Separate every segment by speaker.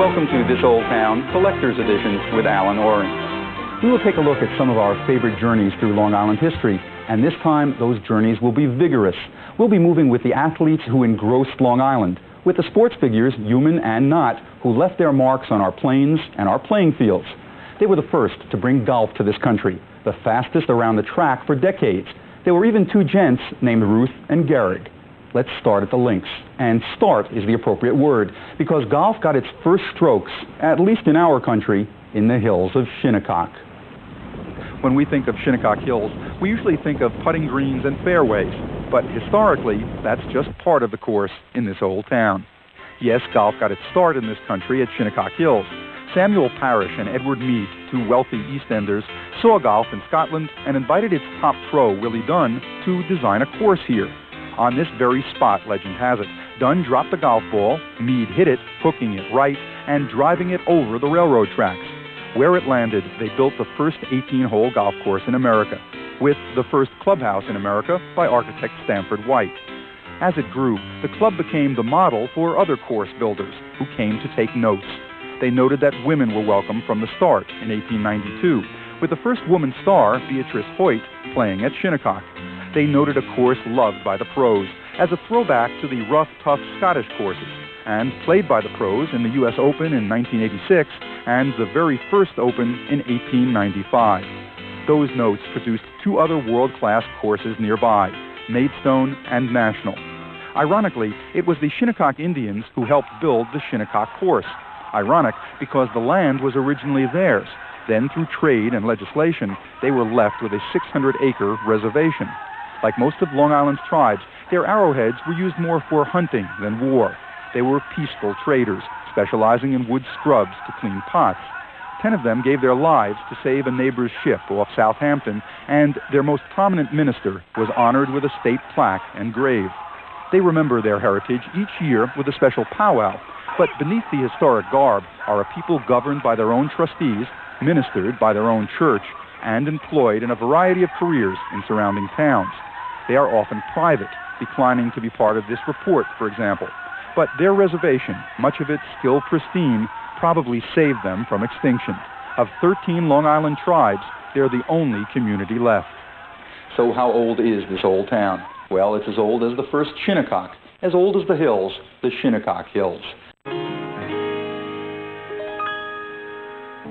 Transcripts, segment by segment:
Speaker 1: Welcome to This Old Town Collector's Edition with Alan Oren. We will take a look at some of our favorite journeys through Long Island history, and this time those journeys will be vigorous. We'll be moving with the athletes who engrossed Long Island, with the sports figures, human and not, who left their marks on our plains and our playing fields. They were the first to bring golf to this country, the fastest around the track for decades. There were even two gents named Ruth and Gehrig. Let's start at the links. And start is the appropriate word, because golf got its first strokes, at least in our country, in the hills of Shinnecock. When we think of Shinnecock Hills, we usually think of putting greens and fairways, but historically, that's just part of the course in this old town. Yes, golf got its start in this country at Shinnecock Hills. Samuel Parrish and Edward Mead, two wealthy East Enders, saw golf in Scotland and invited its top pro, Willie Dunn, to design a course here. On this very spot, legend has it, Dunn dropped the golf ball, Mead hit it, hooking it right, and driving it over the railroad tracks. Where it landed, they built the first 18-hole golf course in America, with the first clubhouse in America by architect Stanford White. As it grew, the club became the model for other course builders who came to take notes. They noted that women were welcome from the start in 1892, with the first woman star, Beatrice Hoyt, playing at Shinnecock. They noted a course loved by the pros as a throwback to the rough, tough Scottish courses, and played by the pros in the U.S. Open in 1986 and the very first Open in 1895. Those notes produced two other world-class courses nearby, Maidstone and National. Ironically, it was the Shinnecock Indians who helped build the Shinnecock course. Ironic because the land was originally theirs. Then, through trade and legislation, they were left with a 600-acre reservation. Like most of Long Island's tribes, their arrowheads were used more for hunting than war. They were peaceful traders, specializing in wood scrubs to clean pots. 10 of them gave their lives to save a neighbor's ship off Southampton, and their most prominent minister was honored with a state plaque and grave. They remember their heritage each year with a special powwow, but beneath the historic garb are a people governed by their own trustees, ministered by their own church, and employed in a variety of careers in surrounding towns. They are often private, declining to be part of this report, for example. But their reservation, much of it still pristine, probably saved them from extinction. Of 13 Long Island tribes, they're the only community left. So how old is this old town? Well, it's as old as the first Shinnecock, as old as the hills, the Shinnecock Hills.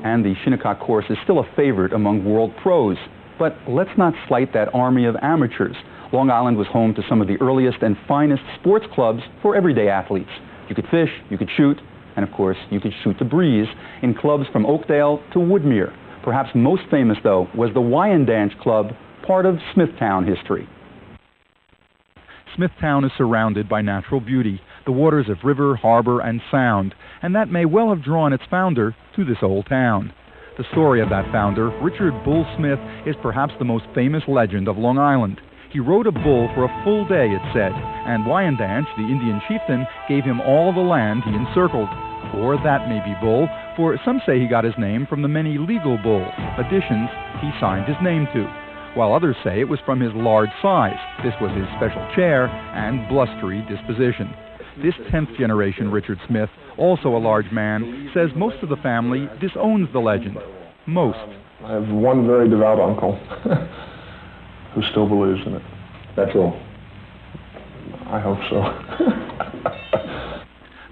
Speaker 1: And the Shinnecock course is still a favorite among world pros. But let's not slight that army of amateurs. Long Island was home to some of the earliest and finest sports clubs for everyday athletes. You could fish, you could shoot, and of course, you could shoot the breeze in clubs from Oakdale to Woodmere. Perhaps most famous, though, was the Wyandanch Club, part of Smithtown history. Smithtown is surrounded by natural beauty, the waters of river, harbor, and sound, and that may well have drawn its founder to this old town. The story of that founder, Richard Bull Smith, is perhaps the most famous legend of Long Island. He rode a bull for a full day, it said, and Wyandanch, the Indian chieftain, gave him all the land he encircled. Or that may be bull, for some say he got his name from the many legal bulls, additions he signed his name to, while others say it was from his large size. This was his special chair and blustery disposition. This 10th generation Richard Smith, also a large man, says most of the family disowns the legend. Most.
Speaker 2: I have one very devout uncle who still believes in it. That's all. I hope so.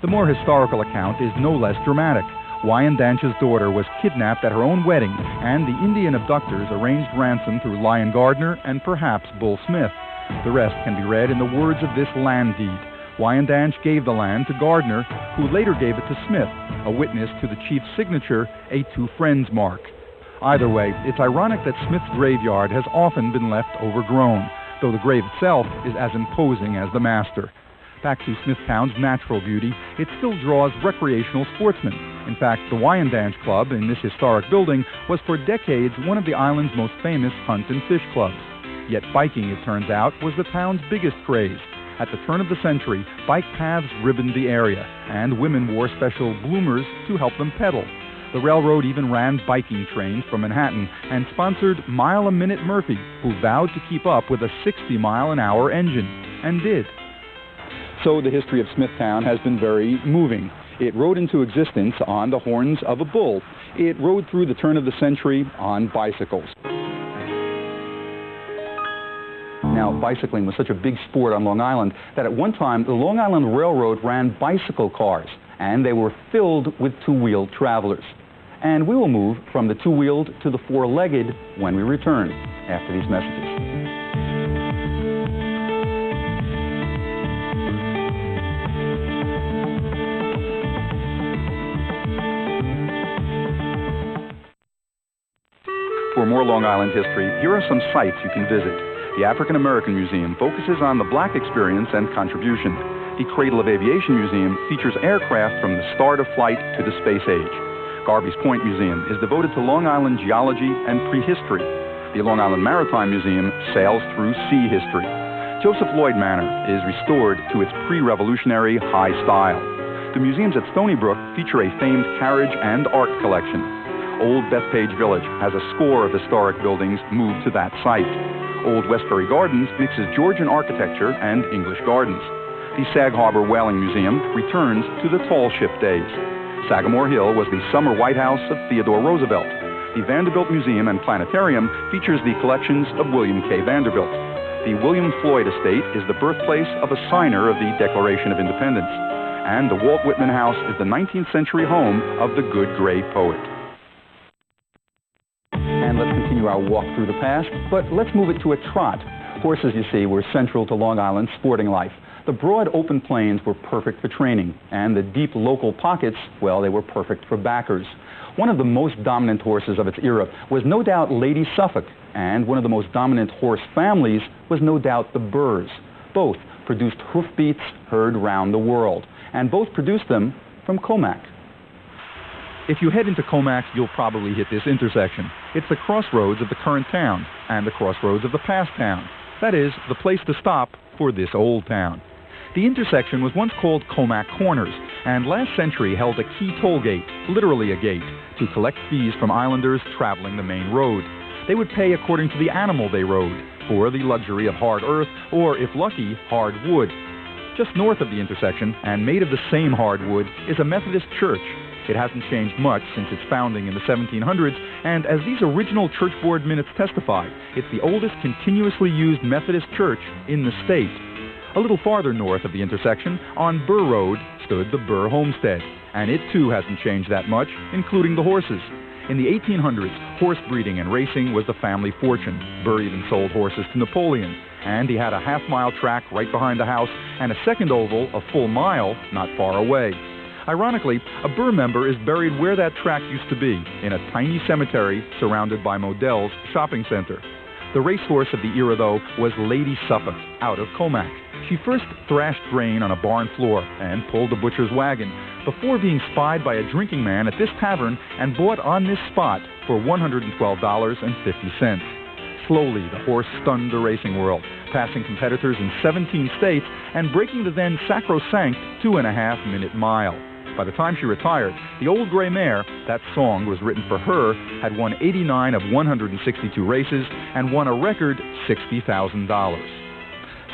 Speaker 1: The more historical account is no less dramatic. Wyandanch's daughter was kidnapped at her own wedding, and the Indian abductors arranged ransom through Lion Gardner and perhaps Bull Smith. The rest can be read in the words of this land deed. Wyandanch gave the land to Gardner, who later gave it to Smith, a witness to the chief's signature, a two friends mark. Either way, it's ironic that Smith's graveyard has often been left overgrown, though the grave itself is as imposing as the master. Back to Smithtown's natural beauty, it still draws recreational sportsmen. In fact, the Wyandanch Club in this historic building was for decades one of the island's most famous hunt and fish clubs. Yet biking, it turns out, was the town's biggest craze. At the turn of the century, bike paths ribboned the area, and women wore special bloomers to help them pedal. The railroad even ran biking trains from Manhattan and sponsored Mile-a-Minute Murphy, who vowed to keep up with a 60-mile-an-hour engine, and did. So the history of Smithtown has been very moving. It rode into existence on the horns of a bull. It rode through the turn of the century on bicycles. Now, bicycling was such a big sport on Long Island that at one time the Long Island Railroad ran bicycle cars, and they were filled with two-wheeled travelers. And we will move from the two-wheeled to the four-legged when we return after these messages. For more Long Island history, here are some sites you can visit. The African American Museum focuses on the black experience and contribution. The Cradle of Aviation Museum features aircraft from the start of flight to the space age. Garvey's Point Museum is devoted to Long Island geology and prehistory. The Long Island Maritime Museum sails through sea history. Joseph Lloyd Manor is restored to its pre-revolutionary high style. The museums at Stony Brook feature a famed carriage and art collection. Old Bethpage Village has a score of historic buildings moved to that site. Old Westbury Gardens mixes Georgian architecture and English gardens. The Sag Harbor Whaling Museum returns to the tall ship days. Sagamore Hill was the summer White House of Theodore Roosevelt. The Vanderbilt Museum and Planetarium features the collections of William K. Vanderbilt. The William Floyd Estate is the birthplace of a signer of the Declaration of Independence. And the Walt Whitman House is the 19th century home of the good gray poet. And let's continue our walk through the past, but let's move it to a trot. Horses, you see, were central to Long Island's sporting life. The broad open plains were perfect for training, and the deep local pockets, well, they were perfect for backers. One of the most dominant horses of its era was no doubt Lady Suffolk, and one of the most dominant horse families was no doubt the Burrs. Both produced hoofbeats heard round the world, and both produced them from Comac. If you head into Comac, you'll probably hit this intersection. It's the crossroads of the current town and the crossroads of the past town. That is, the place to stop for this old town. The intersection was once called Comac Corners, and last century held a key toll gate, literally a gate, to collect fees from islanders traveling the main road. They would pay according to the animal they rode, for the luxury of hard earth, or, if lucky, hard wood. Just north of the intersection, and made of the same hardwood, is a Methodist church. It hasn't changed much since its founding in the 1700s, and as these original church board minutes testify, it's the oldest continuously used Methodist church in the state. A little farther north of the intersection, on Burr Road, stood the Burr Homestead, and it too hasn't changed that much, including the horses. In the 1800s, horse breeding and racing was the family fortune. Burr even sold horses to Napoleon, and he had a half-mile track right behind the house and a second oval a full mile not far away. Ironically, a Burr member is buried where that track used to be, in a tiny cemetery surrounded by Modell's shopping center. The racehorse of the era, though, was Lady Suffolk, out of Comac. She first thrashed grain on a barn floor and pulled a butcher's wagon before being spied by a drinking man at this tavern and bought on this spot for $112.50. Slowly, the horse stunned the racing world, passing competitors in 17 states and breaking the then sacrosanct 2.5-minute mile. By the time she retired, the old gray mare, that song was written for her, had won 89 of 162 races and won a record $60,000.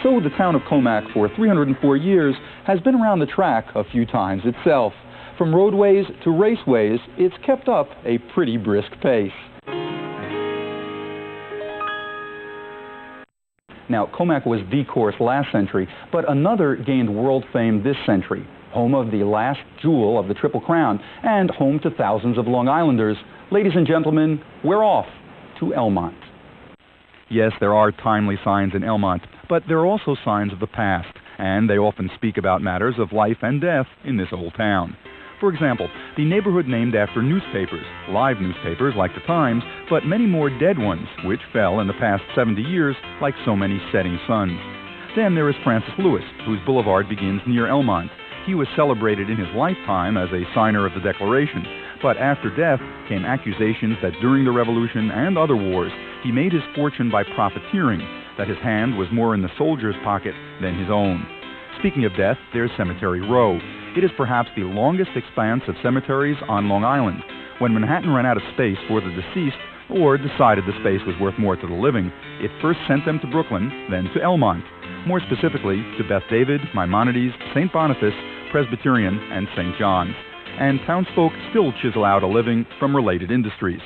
Speaker 1: So the town of Comac for 304 years has been around the track a few times itself. From roadways to raceways, it's kept up a pretty brisk pace. Now, Comac was the course last century, but another gained world fame this century. Home of the last jewel of the Triple Crown, and home to thousands of Long Islanders. Ladies and gentlemen, we're off to Elmont. Yes, there are timely signs in Elmont, but there are also signs of the past, and they often speak about matters of life and death in this old town. For example, the neighborhood named after newspapers, live newspapers like the Times, but many more dead ones, which fell in the past 70 years like so many setting suns. Then there is Francis Lewis, whose boulevard begins near Elmont. He was celebrated in his lifetime as a signer of the Declaration, but after death came accusations that during the Revolution and other wars, he made his fortune by profiteering, that his hand was more in the soldier's pocket than his own. Speaking of death, there's Cemetery Row. It is perhaps the longest expanse of cemeteries on Long Island. When Manhattan ran out of space for the deceased, or decided the space was worth more to the living, it first sent them to Brooklyn, then to Elmont. More specifically, to Beth David, Maimonides, St. Boniface, Presbyterian, and St. John's, and townsfolk still chisel out a living from related industries.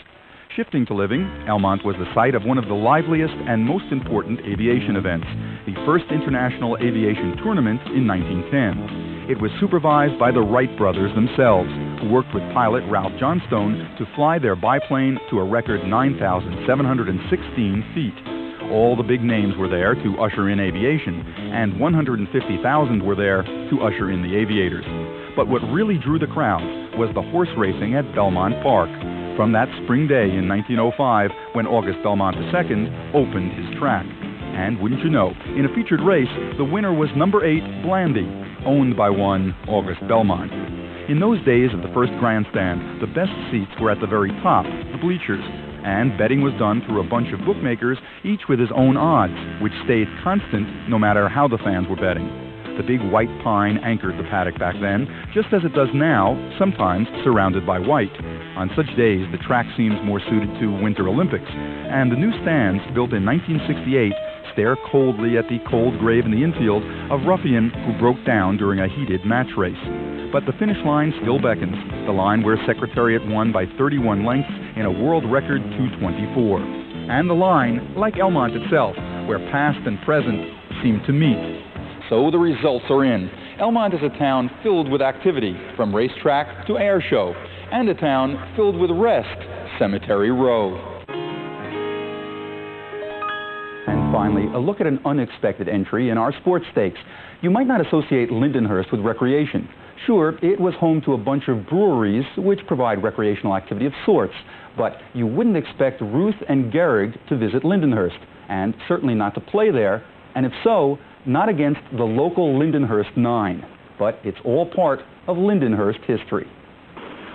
Speaker 1: Shifting to living, Elmont was the site of one of the liveliest and most important aviation events, the first International Aviation Tournament in 1910. It was supervised by the Wright brothers themselves, who worked with pilot Ralph Johnstone to fly their biplane to a record 9,716 feet. All the big names were there to usher in aviation, and 150,000 were there to usher in the aviators. But what really drew the crowds was the horse racing at Belmont Park, from that spring day in 1905 when August Belmont II opened his track. And wouldn't you know, in a featured race, the winner was number 8, Blandy, owned by one August Belmont. In those days of the first grandstand, the best seats were at the very top, the bleachers, and betting was done through a bunch of bookmakers, each with his own odds, which stayed constant no matter how the fans were betting. The big white pine anchored the paddock back then, just as it does now, sometimes surrounded by white. On such days, the track seems more suited to Winter Olympics, and the new stands, built in 1968, stare coldly at the cold grave in the infield of ruffian who broke down during a heated match race. But the finish line still beckons, the line where Secretariat won by 31 lengths in a world record 224. And the line, like Elmont itself, where past and present seem to meet. So the results are in. Elmont is a town filled with activity, from racetrack to air show, and a town filled with rest, Cemetery Row. And finally, a look at an unexpected entry in our sports stakes. You might not associate Lindenhurst with recreation. Sure, it was home to a bunch of breweries which provide recreational activity of sorts, but you wouldn't expect Ruth and Gehrig to visit Lindenhurst, and certainly not to play there, and if so, not against the local Lindenhurst 9. But it's all part of Lindenhurst history.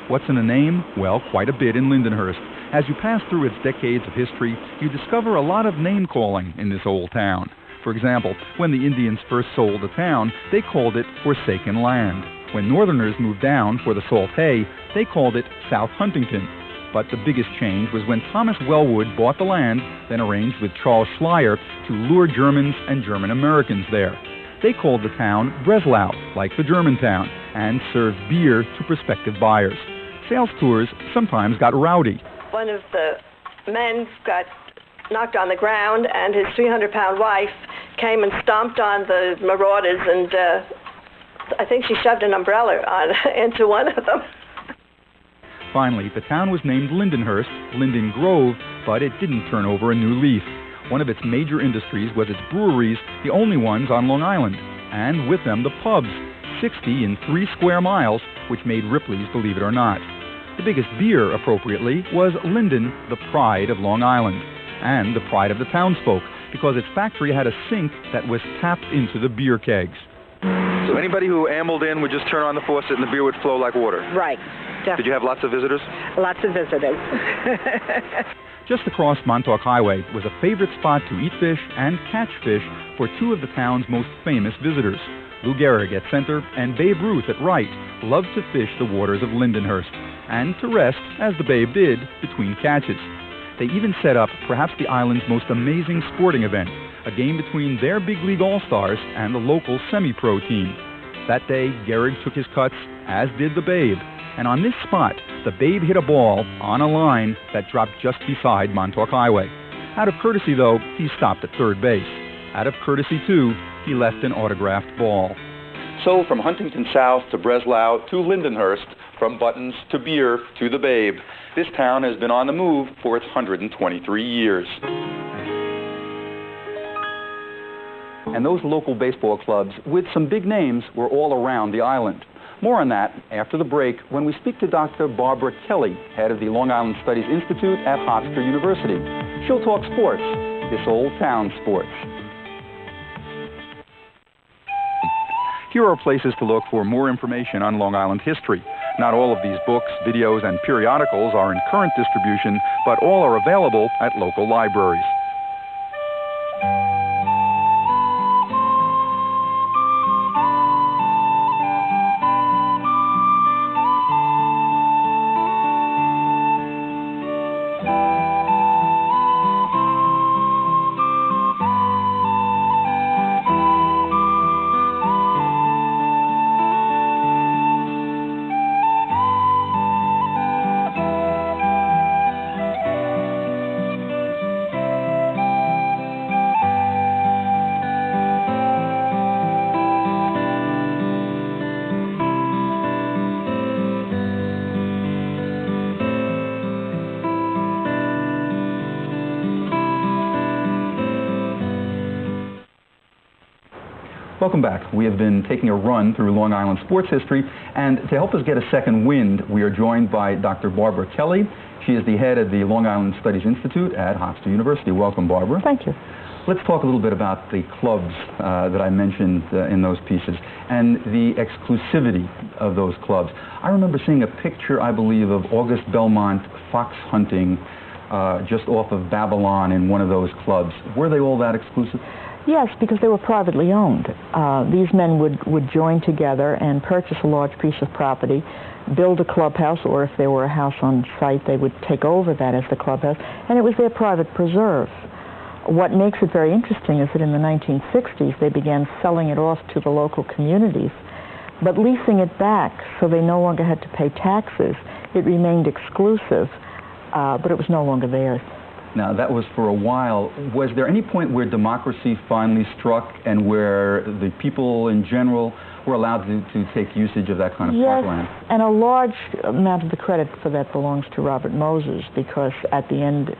Speaker 1: What's in a name? Well, quite a bit in Lindenhurst. As you pass through its decades of history, you discover a lot of name-calling in this old town. For example, when the Indians first sold the town, they called it Forsaken Land. When Northerners moved down for the salt hay, they called it South Huntington. But the biggest change was when Thomas Wellwood bought the land, then arranged with Charles Schleier to lure Germans and German Americans there. They called the town Breslau, like the German town, and served beer to prospective buyers. Sales tours sometimes got rowdy.
Speaker 3: One of the men got knocked on the ground, and his 300-pound wife came and stomped on the marauders, and I think she shoved an umbrella into one of them.
Speaker 1: Finally, the town was named Lindenhurst, Linden Grove, but it didn't turn over a new leaf. One of its major industries was its breweries, the only ones on Long Island, and with them the pubs, 60 in 3 square miles, which made Ripley's believe it or not. The biggest beer, appropriately, was Linden, the pride of Long Island, and the pride of the townsfolk, because its factory had a sink that was tapped into the beer kegs.
Speaker 4: So anybody who ambled in would just turn on the faucet and the beer would flow like water?
Speaker 3: Right. Definitely.
Speaker 4: Did you have lots of visitors?
Speaker 3: Lots of visitors.
Speaker 1: Just across Montauk Highway was a favorite spot to eat fish and catch fish for 2 of the town's most famous visitors. Lou Gehrig at center and Babe Ruth at right loved to fish the waters of Lindenhurst, and to rest, as the Babe did, between catches. They even set up perhaps the island's most amazing sporting event, a game between their big league all-stars and the local semi-pro team. That day, Gehrig took his cuts, as did the Babe. And on this spot, the Babe hit a ball on a line that dropped just beside Montauk Highway. Out of courtesy, though, he stopped at third base. Out of courtesy, too, he left an autographed ball. So from Huntington South to Breslau to Lindenhurst, from buttons to beer to the Babe, this town has been on the move for its 123 years. And those local baseball clubs, with some big names, were all around the island. More on that after the break when we speak to Dr. Barbara Kelly, head of the Long Island Studies Institute at Hofstra University. She'll talk sports, this old town sports. Here are places to look for more information on Long Island history. Not all of these books, videos, and periodicals are in current distribution, but all are available at local libraries. Welcome back. We have been taking a run through Long Island sports history, and to help us get a second wind, we are joined by Dr. Barbara Kelly. She is the head of the Long Island Studies Institute at Hofstra University. Welcome, Barbara.
Speaker 5: Thank you.
Speaker 1: Let's talk a little bit about the clubs that I mentioned in those pieces and the exclusivity of those clubs. I remember seeing a picture, I believe, of August Belmont fox hunting just off of Babylon in one of those clubs. Were they all that exclusive?
Speaker 5: Yes, because they were privately owned. These men would join together and purchase a large piece of property, build a clubhouse, or if there were a house on site, they would take over that as the clubhouse, and it was their private preserve. What makes it very interesting is that in the 1960s, they began selling it off to the local communities, but leasing it back so they no longer had to pay taxes. It remained exclusive, but it was no longer theirs.
Speaker 1: Now, that was for a while. Was there any point where democracy finally struck and where the people in general were allowed to take usage of that kind of parkland?
Speaker 5: Yes, and a large amount of the credit for that belongs to Robert Moses, because at the end,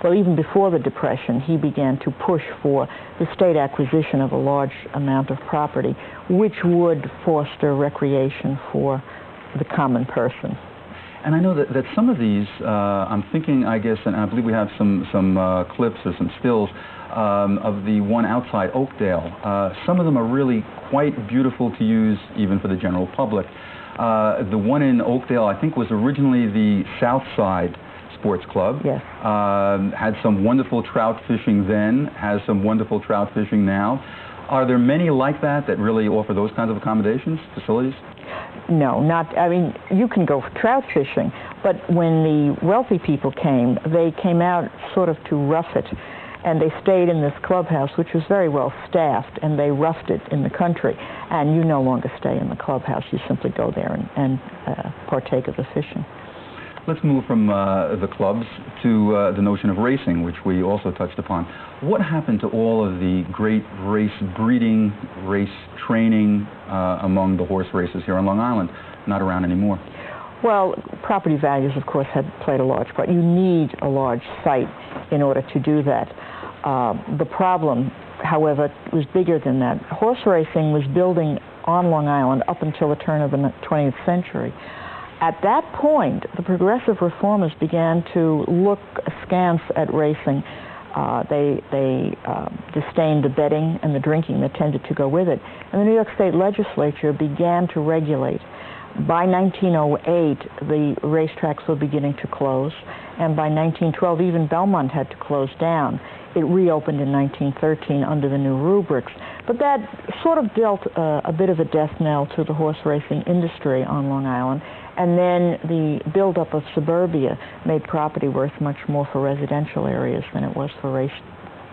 Speaker 5: well, even before the Depression, he began to push for the state acquisition of a large amount of property, which would foster recreation for the common person.
Speaker 1: And I know that some of these, I'm thinking, I guess, and I believe we have some clips or some stills of the one outside Oakdale. Some of them are really quite beautiful to use even for the general public. The one in Oakdale, I think, was originally the South Side Sports Club.
Speaker 5: Yes.
Speaker 1: Had some wonderful trout fishing then, has some wonderful trout fishing now. Are there many like that really offer those kinds of accommodations, facilities?
Speaker 5: No, not, I mean, you can go trout fishing, but when the wealthy people came, they came out sort of to rough it, and they stayed in this clubhouse, which was very well staffed, and they roughed it in the country. And you no longer stay in the clubhouse, you simply go there and partake of the fishing.
Speaker 1: Let's move from the clubs to the notion of racing, which we also touched upon. What happened to all of the great race breeding, race training among the horse races here on Long Island? Not around anymore.
Speaker 5: Well, property values, of course, had played a large part. You need a large site in order to do that. The problem, however, was bigger than that. Horse racing was building on Long Island up until the turn of the 20th century. At that point, the progressive reformers began to look askance at racing. They disdained the betting and the drinking that tended to go with it. And the New York State Legislature began to regulate. By 1908, the racetracks were beginning to close, and by 1912, even Belmont had to close down. It reopened in 1913 under the new rubrics. But that sort of dealt a bit of a death knell to the horse racing industry on Long Island. And then the buildup of suburbia made property worth much more for residential areas than it was for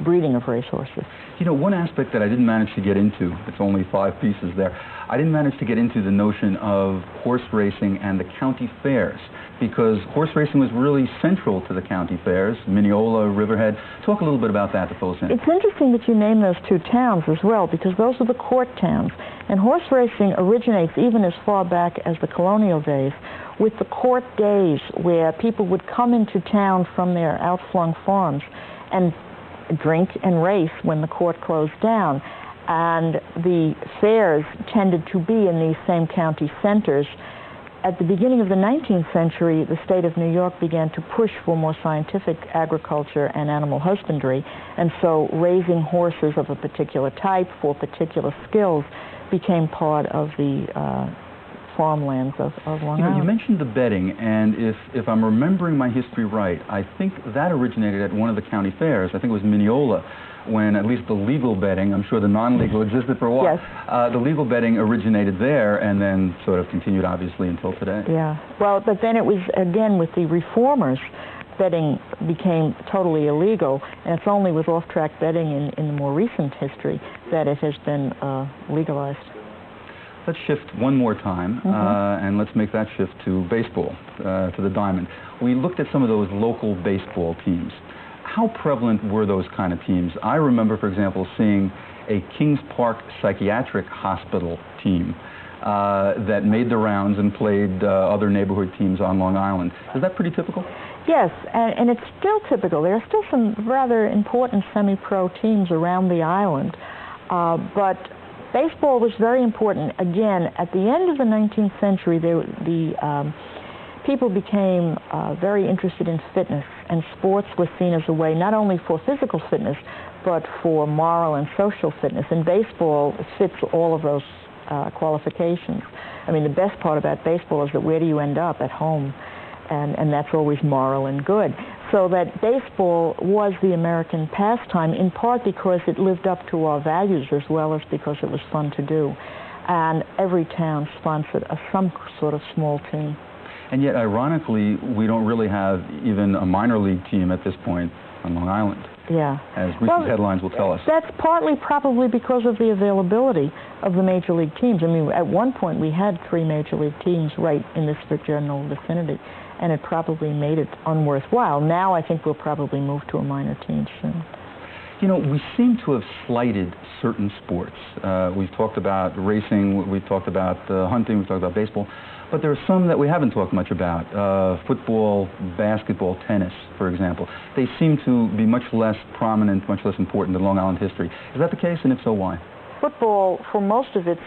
Speaker 5: breeding of racehorses.
Speaker 1: You know, one aspect that I didn't manage to get into, it's only 5 pieces there, I didn't manage to get into the notion of horse racing and the county fairs, because horse racing was really central to the county fairs, Mineola, Riverhead. Talk a little bit about that to fill us in.
Speaker 5: It's interesting that you name those 2 towns as well, because those are the court towns. And horse racing originates even as far back as the colonial days with the court days, where people would come into town from their outflung farms and drink and race when the court closed down. And the fairs tended to be in these same county centers. At the beginning of the 19th century, the state of New York began to push for more scientific agriculture and animal husbandry, and so raising horses of a particular type for particular skills became part of the farmlands of Long Island.
Speaker 1: You mentioned the betting, and if I'm remembering my history right, I think that originated at one of the county fairs. I think it was Mineola, when at least the legal betting, I'm sure the non-legal existed for a while.
Speaker 5: Yes.
Speaker 1: The legal betting originated there and then sort of continued, obviously, until today.
Speaker 5: Yeah. Well, but then it was, again, with the reformers, betting became totally illegal, and it's only with off-track betting in the more recent history that it has been legalized.
Speaker 1: Let's shift one more time, and let's make that shift to baseball, to the Diamond. We looked at some of those local baseball teams. How prevalent were those kind of teams? I remember, for example, seeing a Kings Park Psychiatric Hospital team that made the rounds and played other neighborhood teams on Long Island. Is that pretty typical?
Speaker 5: Yes, and it's still typical. There are still some rather important semi-pro teams around the island, but Baseball was very important. Again, at the end of the 19th century, people became very interested in fitness, and sports was seen as a way not only for physical fitness, but for moral and social fitness. And baseball fits all of those qualifications. I mean, the best part about baseball is that where do you end up? At home. And that's always moral and good. So that baseball was the American pastime, in part because it lived up to our values as well as because it was fun to do. And every town sponsored some sort of small team.
Speaker 1: And yet, ironically, we don't really have even a minor league team at this point on Long Island.
Speaker 5: Yeah.
Speaker 1: As recent headlines will tell us.
Speaker 5: That's partly probably because of the availability of the major league teams. I mean, at one point we had 3 major league teams right in this general vicinity, and it probably made it unworthwhile. Now I think we'll probably move to a minor team soon.
Speaker 1: You know, we seem to have slighted certain sports. We've talked about racing, we've talked about hunting, we've talked about baseball, but there are some that we haven't talked much about. Football, basketball, tennis, for example. They seem to be much less prominent, much less important in Long Island history. Is that the case, and if so, why?
Speaker 5: Football, for most of its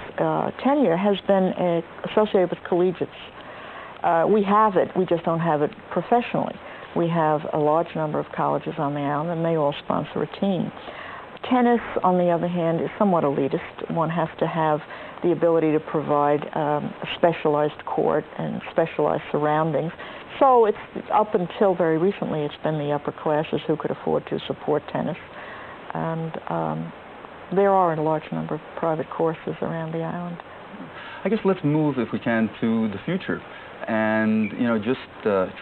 Speaker 5: tenure, has been associated with collegiates. We have it, we just don't have it professionally. We have a large number of colleges on the island, and they all sponsor a team. Tennis, on the other hand, is somewhat elitist. One has to have the ability to provide a specialized court and specialized surroundings. So it's up until very recently, it's been the upper classes who could afford to support tennis. And there are a large number of private courses around the island.
Speaker 1: I guess let's move, if we can, to the future. And, you know, just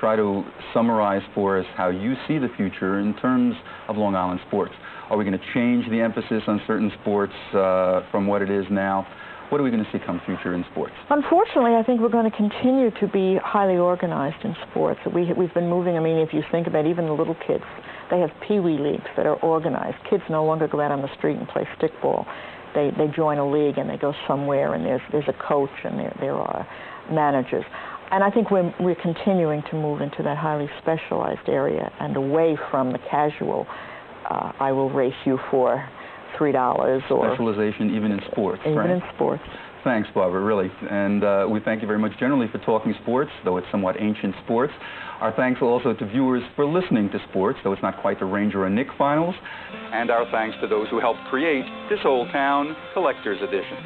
Speaker 1: try to summarize for us how you see the future in terms of Long Island sports. Are we going to change the emphasis on certain sports from what it is now? What are we going to see come future in sports?
Speaker 5: Unfortunately, I think we're going to continue to be highly organized in sports. We've been moving, I mean, if you think about even the little kids, they have pee-wee leagues that are organized. Kids no longer go out on the street and play stickball. They join a league and they go somewhere, and there's a coach and there are managers. And I think we're continuing to move into that highly specialized area and away from the casual, I will race you for $3 or...
Speaker 1: Specialization even in sports,
Speaker 5: even
Speaker 1: right?
Speaker 5: in sports.
Speaker 1: Thanks, Barbara, really. And we thank you very much generally for talking sports, though it's somewhat ancient sports. Our thanks also to viewers for listening to sports, though it's not quite the Ranger and Nick finals. And our thanks to those who helped create this Old Town Collector's Edition.